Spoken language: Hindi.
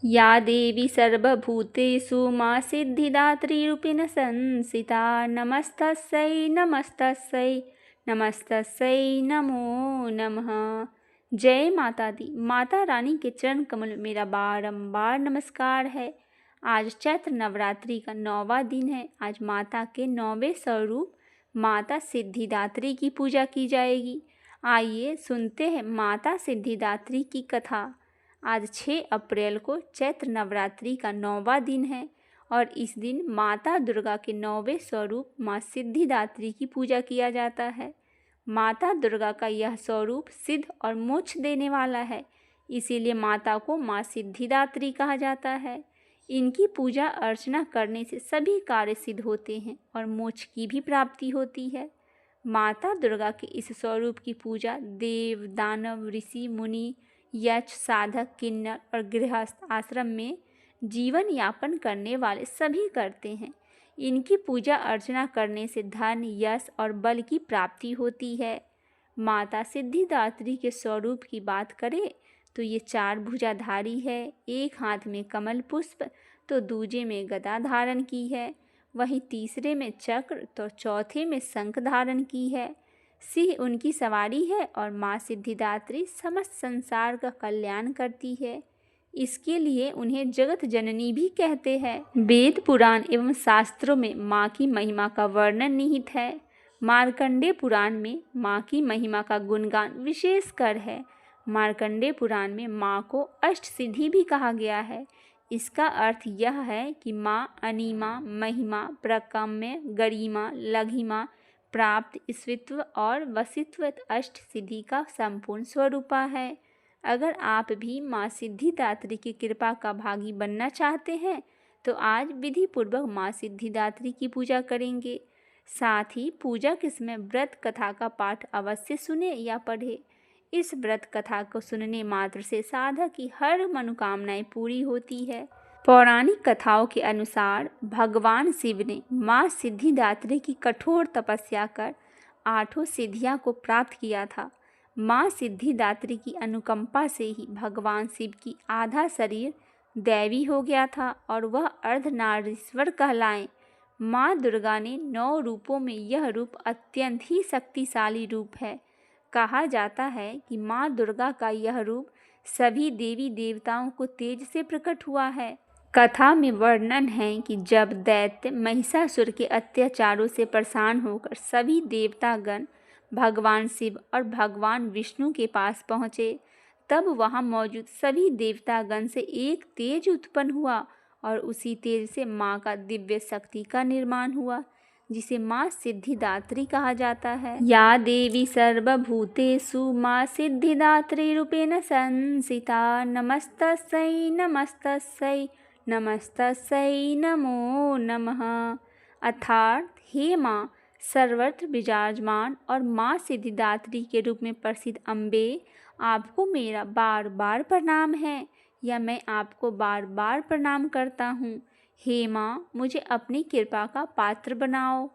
या देवी सर्वभूतेषु मा सिद्धिदात्रीरूपेण संस्थिता नमस्तस्यै नमस्तस्यै नमस्तस्यै नमो नमः। जय माता दी। माता रानी के चरण कमल में मेरा बारंबार नमस्कार है। आज चैत्र नवरात्रि का 9वां दिन है। आज माता के 9वें स्वरूप माता सिद्धिदात्री की पूजा की जाएगी। आइए सुनते हैं माता सिद्धिदात्री की कथा। आज 6 अप्रैल को चैत्र नवरात्रि का 9वां दिन है और इस दिन माता दुर्गा के 9वें स्वरूप माँ सिद्धिदात्री की पूजा किया जाता है। माता दुर्गा का यह स्वरूप सिद्ध और मोक्ष देने वाला है, इसीलिए माता को माँ सिद्धिदात्री कहा जाता है। इनकी पूजा अर्चना करने से सभी कार्य सिद्ध होते हैं और मोक्ष की भी प्राप्ति होती है। माता दुर्गा के इस स्वरूप की पूजा देव, दानव, ऋषि, मुनि, यक्ष, साधक, किन्नर और गृहस्थ आश्रम में जीवन यापन करने वाले सभी करते हैं। इनकी पूजा अर्चना करने से धन, यश और बल की प्राप्ति होती है। माता सिद्धिदात्री के स्वरूप की बात करें तो ये 4 भुजाधारी है। एक हाथ में कमल पुष्प तो दूजे में गदा धारण की है, वहीं तीसरे में चक्र तो चौथे में शंख धारण की है। सिंह उनकी सवारी है और माँ सिद्धिदात्री समस्त संसार का कल्याण करती है, इसके लिए उन्हें जगत जननी भी कहते हैं। वेद, पुराण एवं शास्त्रों में माँ की महिमा का वर्णन निहित है। मार्कंडेय पुराण में माँ की महिमा का गुणगान विशेष कर है। मार्कंडेय पुराण में माँ को अष्ट सिद्धि भी कहा गया है। इसका अर्थ यह है कि माँ अनिमा, महिमा, प्रकम्य, गरिमा, लघिमा, प्राप्त, ईश्वरत्व और वशित्व अष्ट सिद्धि का संपूर्ण स्वरूपा है। अगर आप भी माँ सिद्धिदात्री की कृपा का भागी बनना चाहते हैं तो आज विधि पूर्वक माँ सिद्धिदात्री की पूजा करेंगे। साथ ही पूजा के समय व्रत कथा का पाठ अवश्य सुने या पढ़े। इस व्रत कथा को सुनने मात्र से साधक की हर मनोकामनाएं पूरी होती है। पौराणिक कथाओं के अनुसार भगवान शिव ने माँ सिद्धिदात्री की कठोर तपस्या कर 8 सिद्धियां को प्राप्त किया था। माँ सिद्धिदात्री की अनुकंपा से ही भगवान शिव की आधा शरीर दैवी हो गया था और वह अर्धनारीश्वर कहलाए। माँ दुर्गा ने 9 रूपों में यह रूप अत्यंत ही शक्तिशाली रूप है। कहा जाता है कि माँ दुर्गा का यह रूप सभी देवी देवताओं को तेज से प्रकट हुआ है। कथा में वर्णन है कि जब दैत्य महिषासुर के अत्याचारों से परेशान होकर सभी देवतागण भगवान शिव और भगवान विष्णु के पास पहुँचे, तब वहाँ मौजूद सभी देवतागण से एक तेज उत्पन्न हुआ और उसी तेज से माँ का दिव्य शक्ति का निर्माण हुआ, जिसे माँ सिद्धिदात्री कहा जाता है। या देवी सर्वभूतेषु माँ सिद्धिदात्री रूपेण संस्थिता नमस्तस्यै नमस्तस्यै नमस्तस्यै नमो नमः। अर्थात हे माँ सर्वत्र विराजमान और माँ सिद्धिदात्री के रूप में प्रसिद्ध अम्बे, आपको मेरा बार बार प्रणाम है या मैं आपको बार बार प्रणाम करता हूँ। हे माँ मुझे अपनी कृपा का पात्र बनाओ।